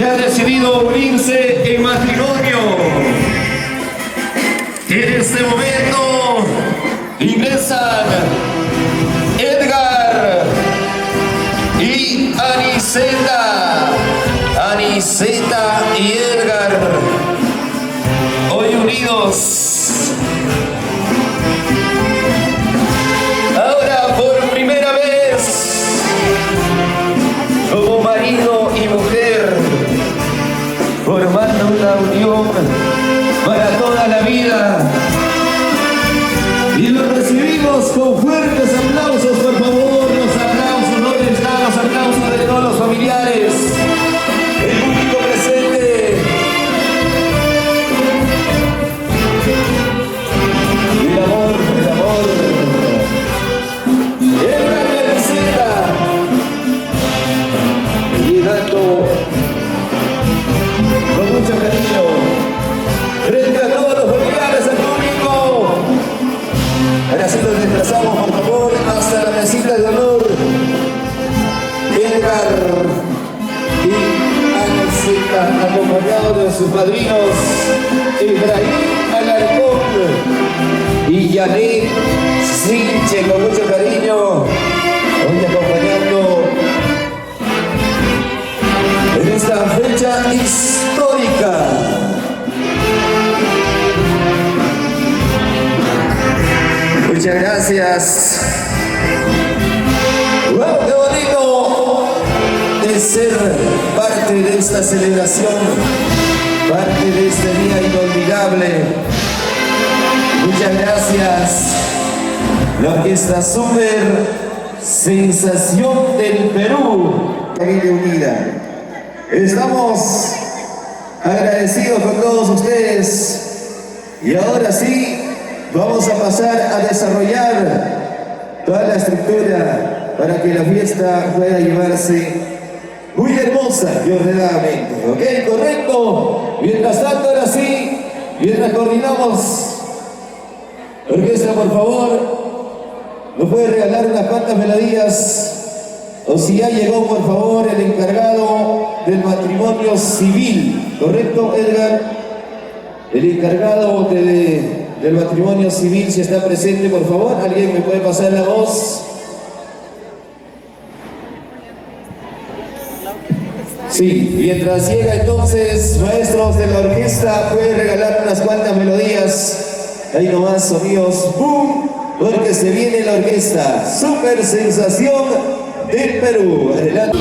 que ha decidido unirse en matrimonio. En este momento ingresan Edgar y Aniceta. Aniceta y Edgar, hoy unidos. Ahora por primera vez, como marido y mujer, formando una unión para toda la vida. Y lo recibimos con fuertes aplausos, por favor. Los aplausos, ¿dónde están los aplausos de todos los familiares? El público presente. El amor, el amor. Edgar y Aniceta, llegando con mucho cariño frente a todos los familiares, al público. Ahora sí nos desplazamos, por favor, hasta la mesita de honor. Edgar y Aniceta, acompañados de sus padrinos Efraín Alarcón y Janet Sinche, con mucho cariño, hoy acompañando en esta fecha histórica. Muchas gracias. ¡Wow! ¡Qué bonito de ser parte de esta celebración, parte de este día inolvidable! Muchas gracias. La orquesta Super Sensación del Perú, familia unida. Estamos agradecidos con todos ustedes y ahora sí vamos a pasar a desarrollar toda la estructura para que la fiesta pueda llevarse muy hermosa y ordenadamente. ¿Ok? ¿Correcto? Mientras tanto, ahora sí, mientras coordinamos, orquesta, por favor, ¿nos puede regalar unas cuantas melodías? O si ya llegó, por favor, el encargado del matrimonio civil. ¿Correcto, Edgar? El encargado del matrimonio civil, si está presente, por favor. ¿Alguien me puede pasar la voz? Sí, mientras llega entonces, maestros de la orquesta, pueden regalar unas cuantas melodías. Ahí nomás, sonidos, ¡boom! Porque se viene la orquesta Super Sensación del Perú. Adelante.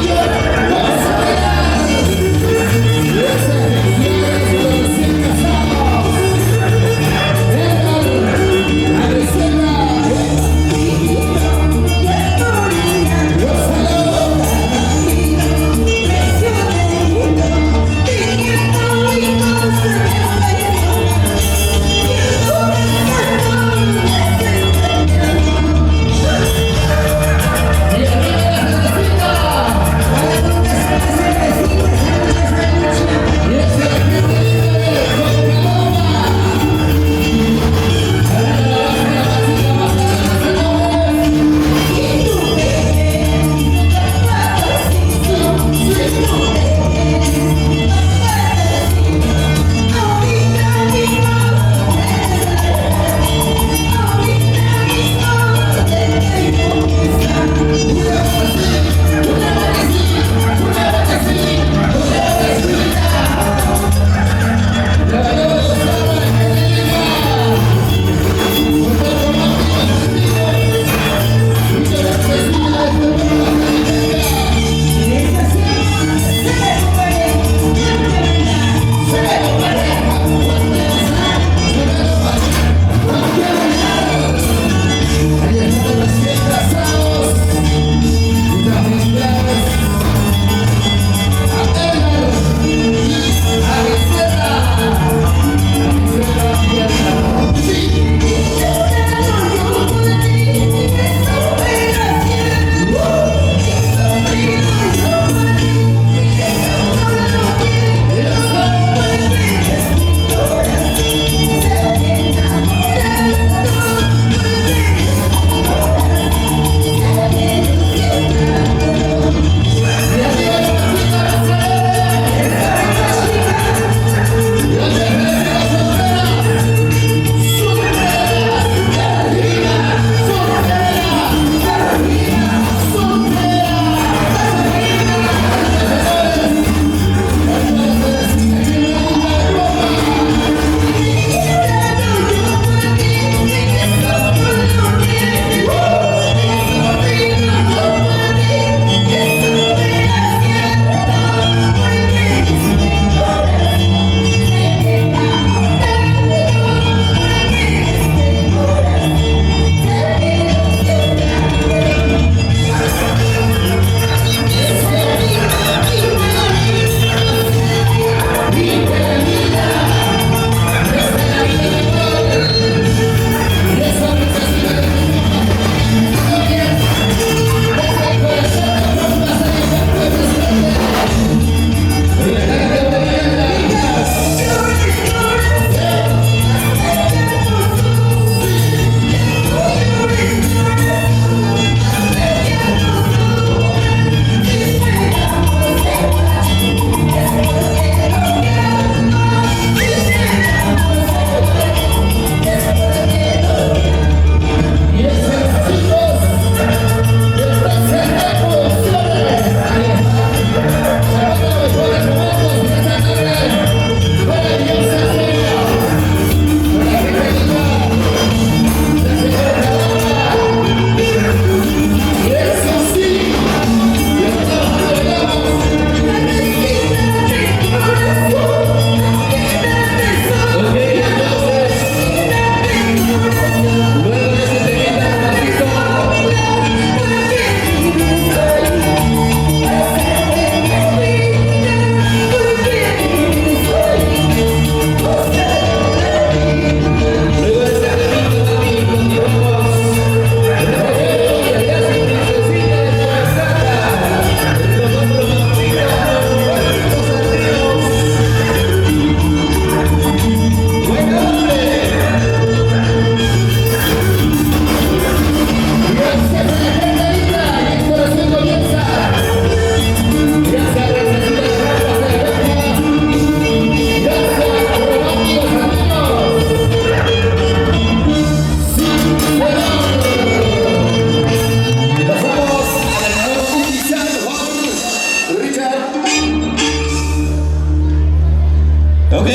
Ok,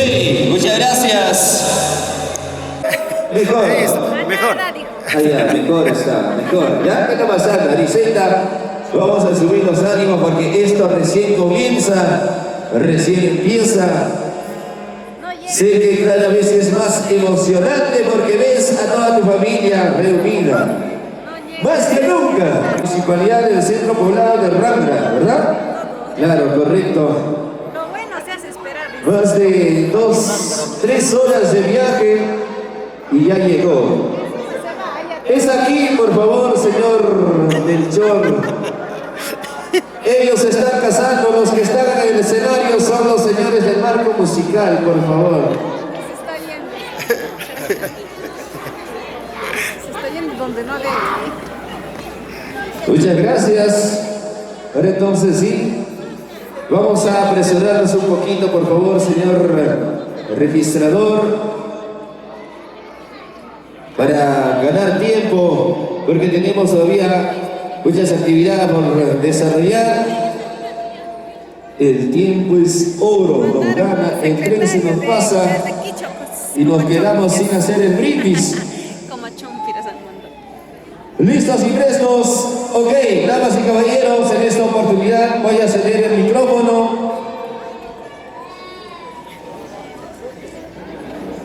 muchas gracias. Mejor. Mejor. Allá, mejor está, mejor. ¿Ya? ¿Qué está pasando, Ariseta? Vamos a subir los ánimos porque esto recién comienza, recién empieza. Sé que cada vez es más emocionante porque ves a toda tu familia reunida. Más que nunca. Municipalidad del Centro Poblado de Rangra, ¿verdad? Claro, correcto. Lo bueno se hace esperar. Más de 3 horas de viaje y ya llegó. Es aquí, por favor, señor Melchor. Ellos se están casando, los que están en el escenario son los señores del marco musical, por favor. Se está yendo. Se está yendo donde no debe. Muchas gracias. Ahora entonces sí, vamos a apresurarnos un poquito, por favor, señor registrador, para ganar tiempo, porque tenemos todavía muchas actividades por desarrollar. El tiempo es oro, nos gana, el tren se nos pasa y nos quedamos sin hacer el brindis. ¿Listos y prestos? Ok, damas y caballeros, en esta oportunidad voy a ceder el micrófono.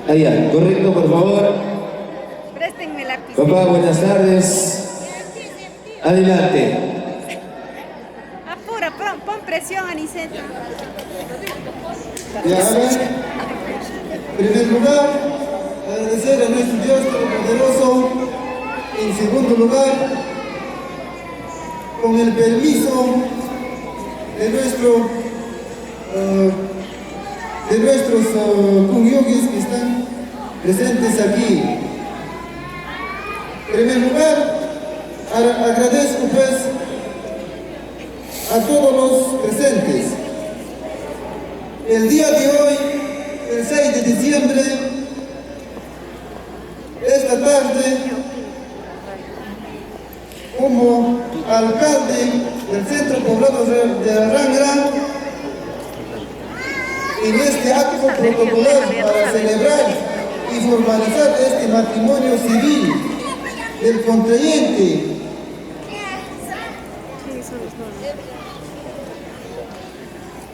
Allá, correcto, por favor. Préstenme la pista. Papá, buenas tardes. Adelante. Apura, pon presión, Aniceta. Y ahora, en primer lugar, agradecer a nuestro Dios Todopoderoso. En segundo lugar, con el permiso de nuestros cónyuges que están presentes aquí. En primer lugar, agradezco pues a todos los presentes. El día de hoy, el 6 de diciembre, esta tarde, como alcalde del Centro Poblado de Rangra, en este acto protocolar para celebrar y formalizar este matrimonio civil del contrayente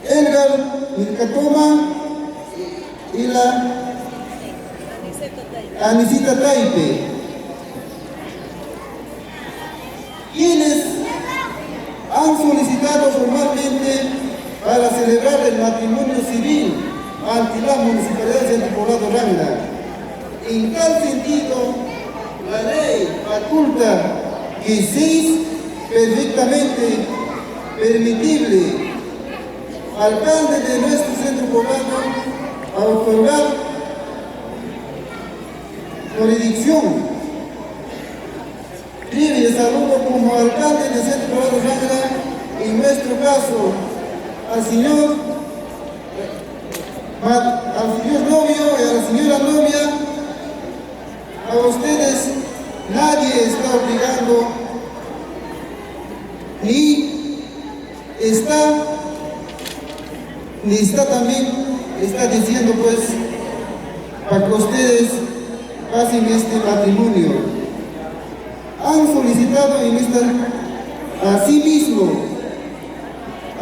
Edgar Mircatoma y la Aniceta Taipe, quienes han solicitado formalmente para celebrar el matrimonio civil ante la Municipalidad de Centro Poblado Rangra. En tal sentido, la ley faculta que sí es perfectamente permitible alcalde de nuestro centro poblado a otorgar jurisdicción libre de saludo como alcalde del centro poblado Rangra, en nuestro caso al señor novio y a la señora novia. A ustedes nadie está obligando ni está diciendo pues para que ustedes hacen este matrimonio. Han solicitado en esta, asimismo,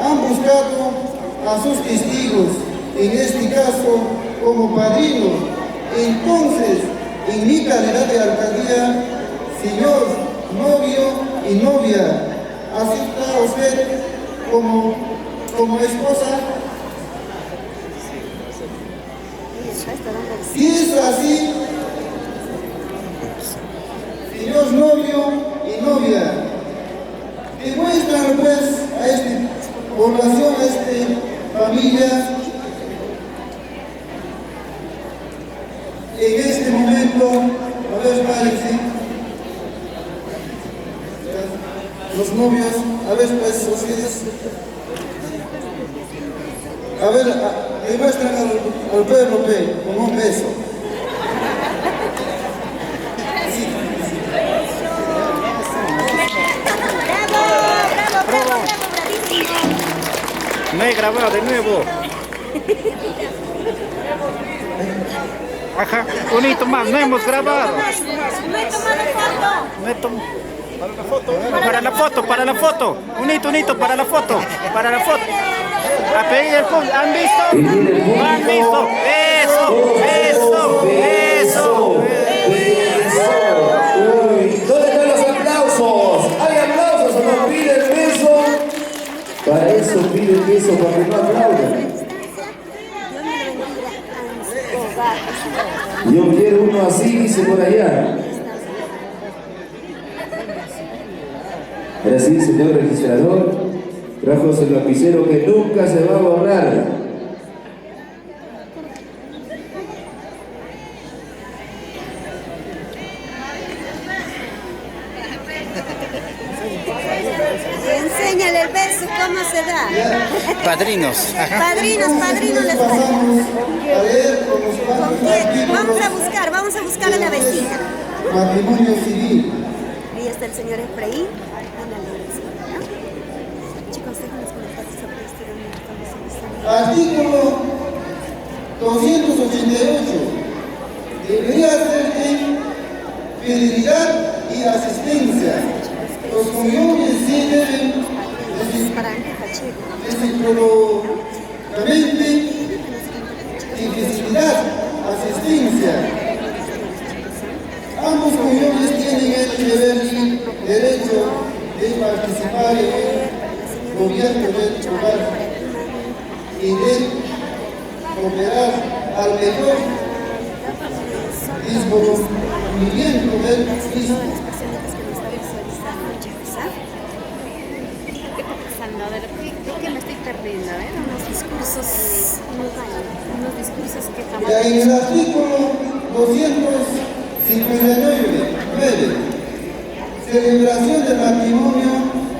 han buscado a sus testigos, en este caso como padrino. Entonces, en mi calidad de alcaldía, señor novio y novia, ¿acepta usted como esposa? Si es así, señor novio y novia, demuestran pues a esta población, a esta familia, en este momento, a ver, párense, los novios, a ver, pues, ustedes, a ver, demuestran al pueblo con un beso. Me he grabado de nuevo. Ajá, un hito más, no hemos grabado. No he tomado foto. No he tom- Para la foto, para la foto. Un hito, para la foto. Para la foto. A pedir el punto. ¿Han visto? ¿Han visto? Eso. Uy, ¿dónde están los aplausos? ¿Hay aplausos o no? Pide el beso. Para eso pide el beso, para que no aplaudan. Yo quiero uno así, dice por allá. Ahora sí, señor registrador, trajo el lapicero que nunca se va a borrar. Enséñale el beso, ¿cómo se da? Padrinos. Padrinos les Pasamos a leer con los cuantos artículos. Vamos a buscar a la vecina. Matrimonio civil. Ahí está el señor Efraín. Chicos, déjanos comentar sobre este domingo. Artículo 288. Debería ser en fidelidad y asistencia. Los cónyuges sí deben reciprocamente y fidelidad, asistencia. Ambos cónyuges tienen el deber y derecho de participar en el gobierno del hogar y de cooperar al mejor discurrimiento del mismo. ¿De qué me estoy perdiendo? Unos discursos que Y ahí en el artículo 259, 9, celebración del matrimonio.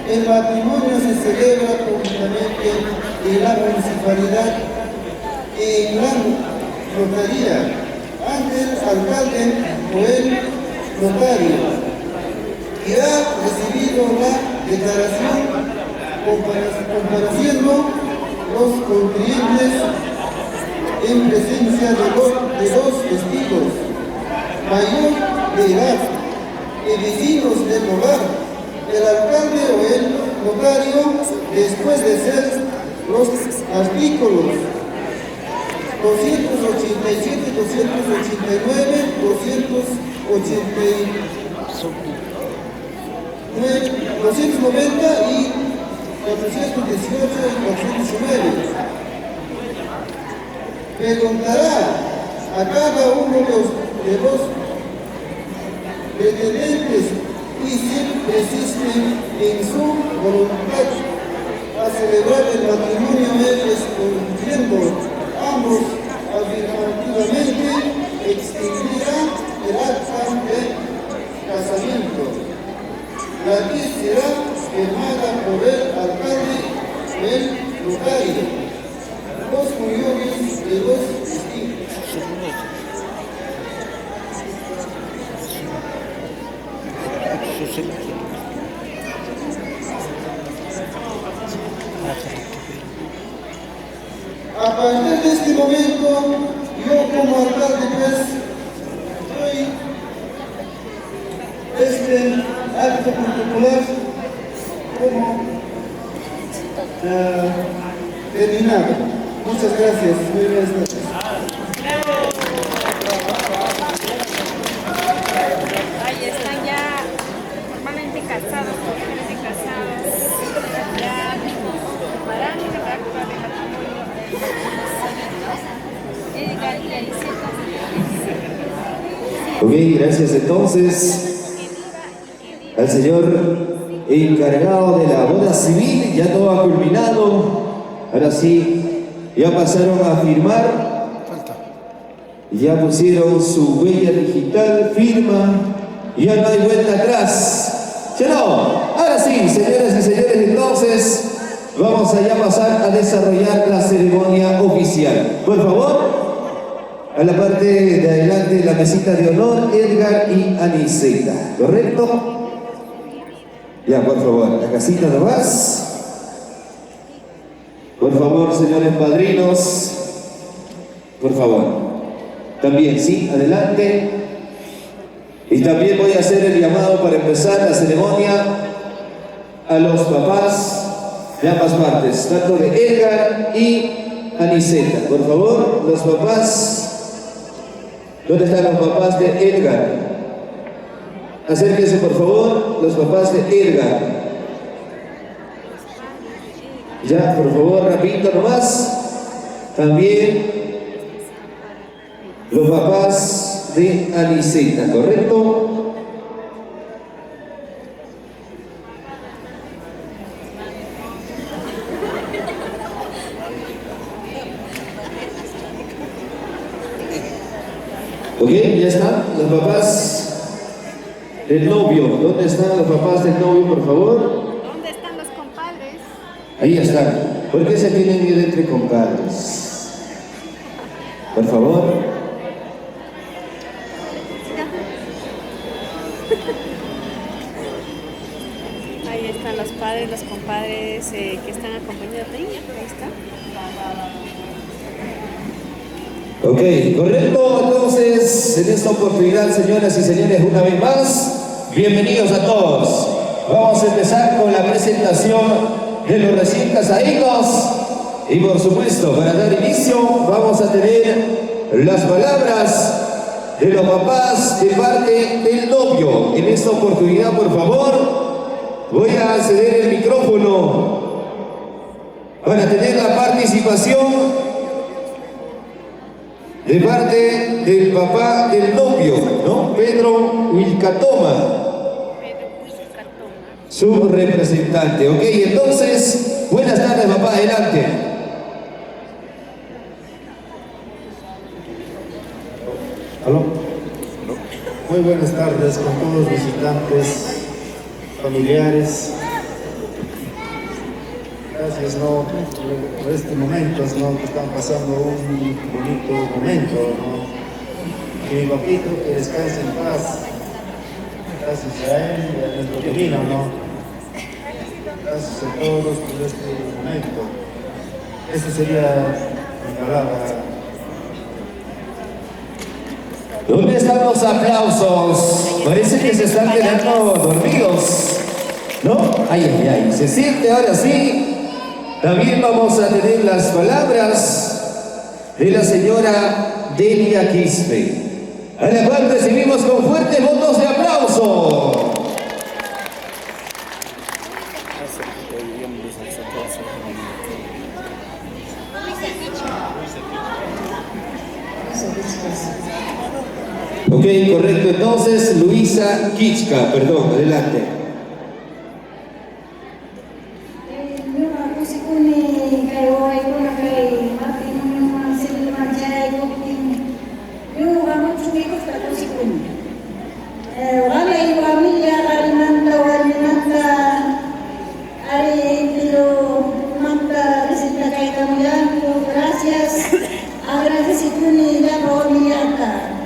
El matrimonio se celebra públicamente en la municipalidad y en la notaría, ante el alcalde o el notario, y ha recibido la declaración compareciendo los contribuyentes en presencia de dos testigos, mayor de edad y vecinos del hogar, el alcalde o el notario, después de ser los artículos 287, 289, 290 y 418 y 419. Preguntará a cada uno de los pretendentes y si persisten en su voluntad a celebrar el matrimonio, respondiendo ambos afirmativamente, extinguirá el acta de casamiento. La que será firmada por el alcalde y el notario, los cónyuges de los testigos. A partir de este momento, yo como alcalde doy este acto particular como terminado. Muchas gracias. Muy buenas noches. Ahí están ya formalmente casados, formalmente casados. Ya preparando el acta de matrimonio. Edgar y Aliceta. Ok, gracias entonces al señor encargado de la boda civil. Ya todo ha culminado. Ahora sí, ya pasaron a firmar. Ya pusieron su huella digital, firma. Ya no hay vuelta atrás. ¿Sí o no? Ahora sí, señoras y señores, entonces vamos a ya pasar a desarrollar la ceremonia oficial. Por favor, a la parte de adelante, la mesita de honor, Edgar y Aniceta. ¿Correcto? Ya, por favor, la casita nomás. Por favor, señores padrinos, Por favor. También, sí, adelante. Y también voy a hacer el llamado para empezar la ceremonia a los papás de ambas partes, tanto de Edgar y Aniceta. Por favor, los papás. ¿Dónde están los papás de Edgar? Acérquense, por favor, los papás de Edgar. Ya, por favor, rapidito nomás. También los papás de Aniceta, ¿correcto? Ok, ya están los papás del novio. ¿Dónde están los papás del novio, por favor? ¿Dónde están los compadres? Ahí están. ¿Por qué se tienen miedo entre compadres? Por favor. Ahí están los padres, los compadres que están acompañados de ella. Ahí está. Ok, correcto. Entonces, en esta oportunidad, señoras y señores, una vez más, bienvenidos a todos. Vamos a empezar con la presentación de los recién casaditos. Y por supuesto, para dar inicio, vamos a tener las palabras de los papás de parte del novio. En esta oportunidad, por favor, voy a ceder el micrófono para tener la participación de parte del papá del novio, ¿no? Pedro Wilcatoma, su representante. Ok, entonces, buenas tardes, papá, adelante. ¿Aló? Muy buenas tardes con todos los visitantes, familiares. Gracias, ¿no? Por este momento, ¿no? Que están pasando un bonito momento, ¿no? Que mi papito, que descanse en paz. Gracias a él y a nuestro divino, ¿no? Gracias a todos por este momento. Esa sería mi palabra. ¿Dónde están los aplausos? Parece que se están quedando dormidos, ¿no? Ay, ay, ay, se siente ahora sí. También vamos a tener las palabras de la señora Delia Quispe, a la cual recibimos con fuertes votos de aplauso. Ok, correcto. Entonces, Luisa Kichka, perdón, adelante.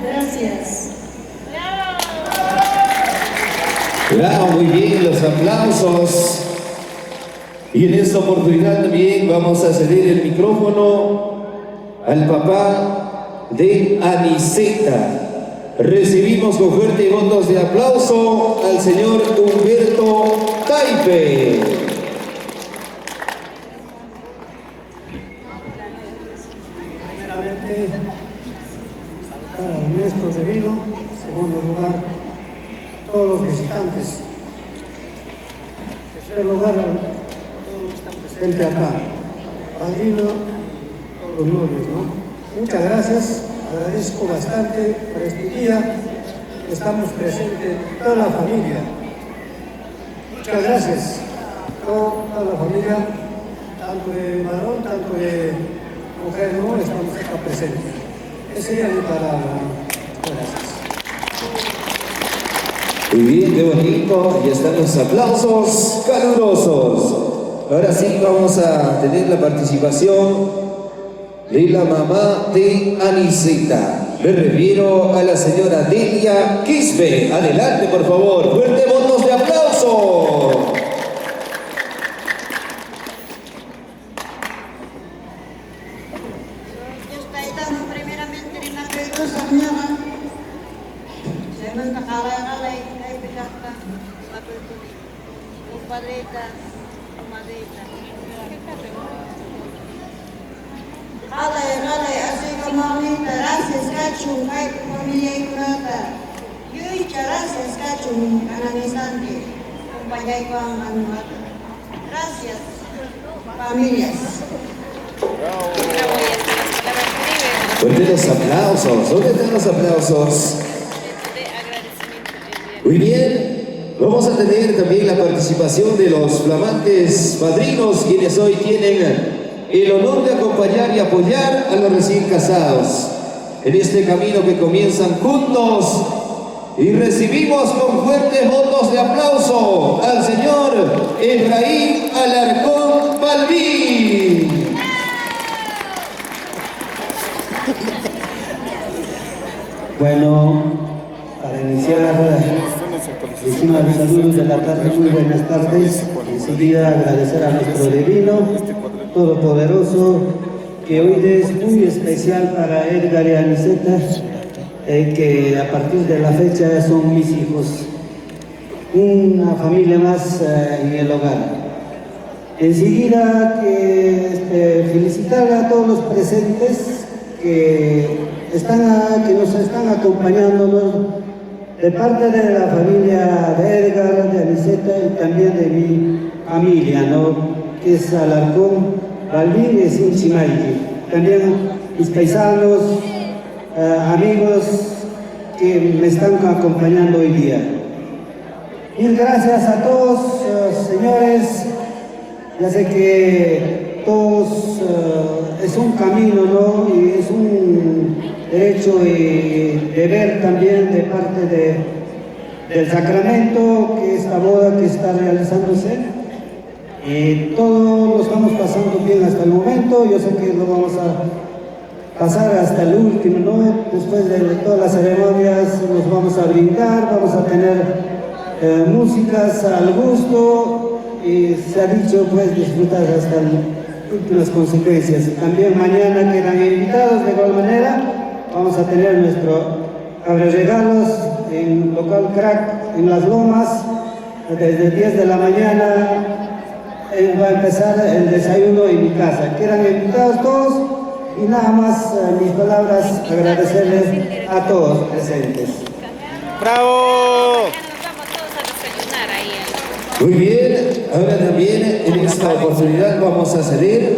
Gracias. Gracias. Claro, muy bien, los aplausos. Y en esta oportunidad también vamos a ceder el micrófono al papá de Aniceta. Recibimos con fuertes votos de aplauso al señor Humberto Taipe. Primeramente, para nuestro debido, en segundo lugar, todos los visitantes. En tercer lugar, a todos los que están presentes acá, padrino, todos los novios, ¿no? Muchas gracias, agradezco bastante por este día, que estamos presentes toda la familia. Muchas gracias, toda la familia, tanto de varón, tanto de mujer, ¿no? Estamos acá presentes. Esa sería mi palabra. Gracias. Muy bien, qué bonito. Ya están los aplausos calurosos. Ahora sí vamos a tener la participación de la mamá de Aniceta. Me refiero a la señora Delia Quispe. Adelante, por favor. Fuerte votos de aplauso. Dios Caetano, así como ahorita, gracias, Cachun, hay tu familia y curata. Gracias, Cachun, analizante, compañía con Anuata. Gracias, familias. Fuertes los aplausos. ¿Dónde están los aplausos? Muy bien. Vamos a tener también la participación de los flamantes padrinos, quienes hoy tienen el honor de acompañar y apoyar a los recién casados en este camino que comienzan juntos. Y recibimos con fuertes votos de aplauso al señor Efraín Alarcón Balbín. Bueno, para iniciar, decimos los saludos de la tarde, muy buenas tardes. Enseguida agradecer a nuestro divino, todopoderoso, que hoy es muy especial para Edgar y Aniceta, que a partir de la fecha son mis hijos, una familia más en el hogar. Enseguida felicitar a todos los presentes que nos están acompañándonos de parte de la familia de Edgar, de Aniceta y también de mi familia, ¿no? Que es Alarcón, Balbín y Sinchimaiki. También mis paisanos, amigos que me están acompañando hoy día. Mil gracias a todos, señores. Ya sé que todos es un camino, ¿no? Y es un derecho y deber también de parte del sacramento, que esta boda que está realizándose. Y todos lo estamos pasando bien hasta el momento. Yo sé que lo vamos a pasar hasta el último, ¿no? Después de todas las ceremonias nos vamos a brindar, vamos a tener músicas al gusto. Y se ha dicho, pues, disfrutar hasta las últimas consecuencias. También mañana quedan invitados de igual manera. Vamos a tener nuestro abreregalos en local Crack en Las Lomas. Desde 10 de la mañana va a empezar el desayuno en mi casa. Quedan invitados todos y nada más mis palabras, agradecerles a todos presentes. ¡Bravo! Muy bien, ahora también en esta oportunidad vamos a ceder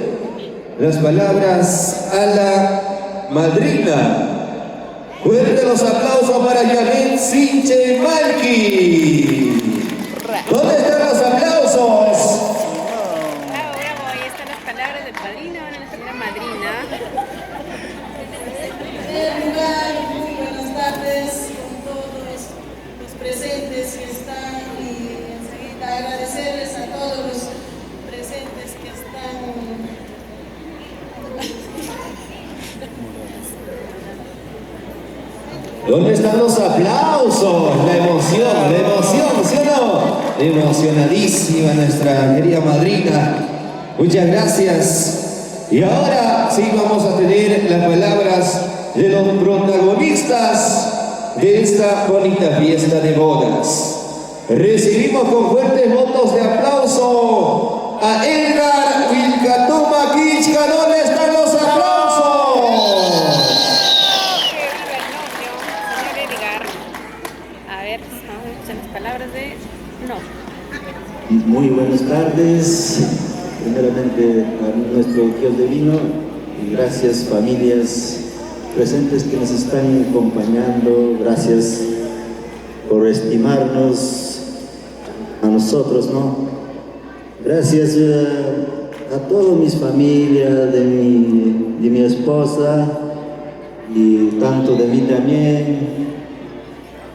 las palabras a la madrina. Fuerte los aplausos para Yanet Sinchimaiki. ¿Dónde están los aplausos? Bravo, bravo, ahí están las palabras del padrino, ahora la señora madrina. En lugar, muy buenas tardes con todos los presentes que están y enseguida agradecerles a todos los presentes que están. ¿Dónde están los aplausos? La emoción, ¿sí o no? Emocionadísima nuestra querida madrina. Muchas gracias. Y ahora sí vamos a tener las palabras de los protagonistas de esta bonita fiesta de bodas. Recibimos con fuertes votos de aplauso a Edgar Wilcatuma Kichka. ¿Dónde están los aplausos? Que viva el novio, señor Edgar. A ver, vamos a escuchar las palabras de no. Muy buenas tardes. Primeramente a nuestro Dios divino y gracias familias presentes que nos están acompañando. Gracias por estimarnos a nosotros, ¿no? Gracias a todas mis familias, de mi esposa y tanto de mí también.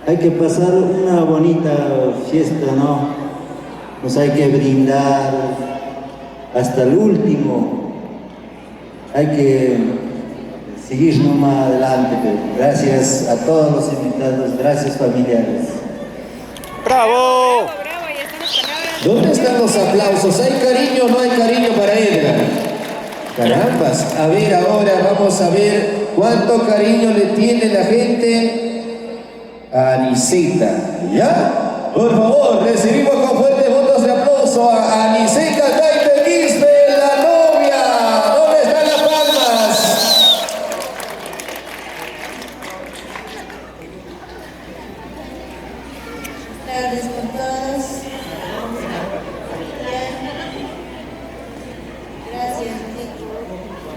Hay que pasar una bonita fiesta, ¿no? Nos hay que brindar hasta el último. Hay que seguir nomás adelante. Gracias a todos los invitados, gracias familiares. ¡Bravo! Bravo, bravo, ya están las palabras. ¿Dónde están los aplausos? ¿Hay cariño o no hay cariño para Edgar? Carambas. A ver, ahora vamos a ver cuánto cariño le tiene la gente a Aniceta, ¿ya? Por favor, recibimos con fuertes votos de aplauso a Aniceta Taite Quispe, la novia. ¿Dónde están las palmas? Buenas tardes con todos. Gracias,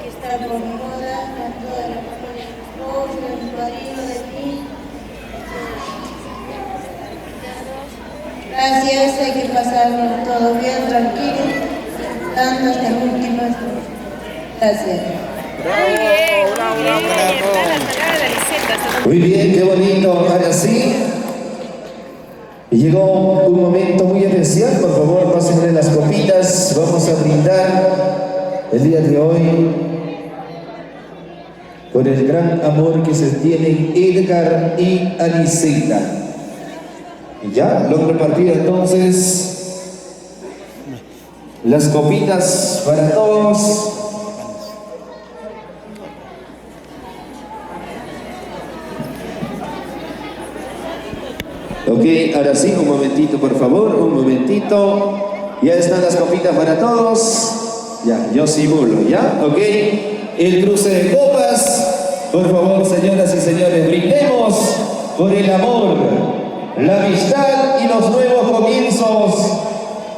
que está por moda, a toda la familia, el padrino de ti. Gracias, hay que pasarlo todo bien, tranquilo, dando hasta el último. Gracias. Muy bien, qué bonito. Ahora sí, llegó un momento muy especial. Por favor, pásenle las copitas. Vamos a brindar el día de hoy por el gran amor que se tienen Edgar y Aniceta. Y ya, lo repartido entonces las copitas para todos. Ok, ahora sí, un momentito por favor, un momentito. Ya están las copitas para todos. Ya, yo simulo, ¿ya? Ok. El cruce de copas. Por favor, señoras y señores, brindemos por el amor, la amistad y los nuevos comienzos.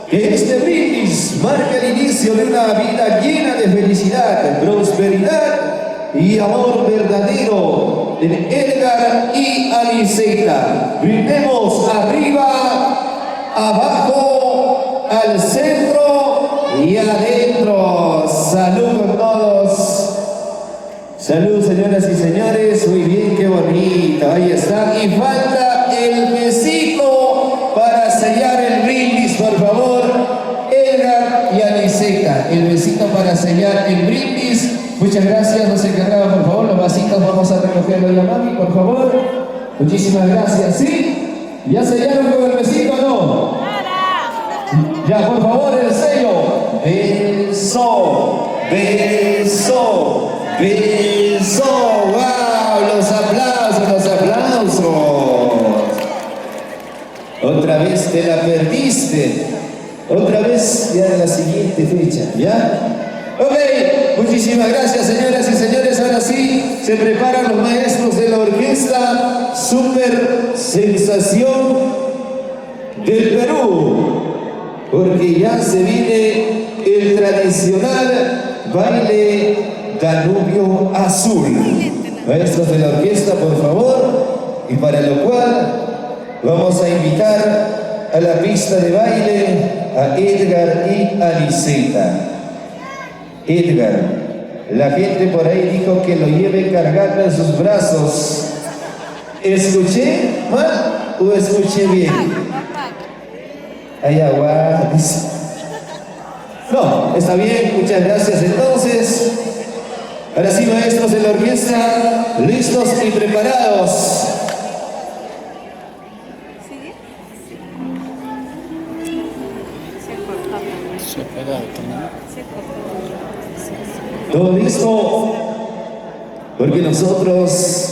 Que este brindis marque el inicio de una vida llena de felicidad, prosperidad y amor verdadero de Edgar y Aniceta. Brindemos arriba, abajo, al centro y adentro. Salud con todos. Salud, señoras y señores. Muy bien, qué bonito. Ahí está. Y falta el besito para sellar el brindis, por favor. Edgar y Aniceta. El besito para sellar el brindis. Muchas gracias. Nos encargaba, por favor, los vasitos. Vamos a recogerlo ya, mami, por favor. Muchísimas gracias. ¿Sí? ¿Ya sellaron con el besito o no? Ya, por favor, el sello. Beso, beso, beso. ¡Wow! Los aplausos, los aplausos. Otra vez te la perdiste. Otra vez ya en la siguiente fecha, ¿ya? Ok, muchísimas gracias, señoras y señores. Ahora sí, se preparan los maestros de la orquesta Super Sensación del Perú, porque ya se viene el tradicional baile Danubio Azul. Maestros de la orquesta, por favor, y para lo cual vamos a invitar a la pista de baile a Edgar y Aniceta. Edgar, la gente por ahí dijo que lo lleve cargando en sus brazos. ¿Escuché mal o escuché bien? Ay, agua. No, está bien, muchas gracias. Entonces, ahora sí, maestros de la orquesta, listos y preparados. ¿Todo listo? Porque nosotros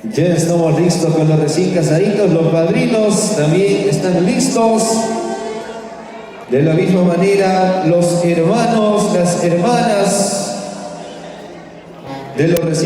ya estamos listos con los recién casaditos. Los padrinos también están listos. De la misma manera, los hermanos, las hermanas de los recién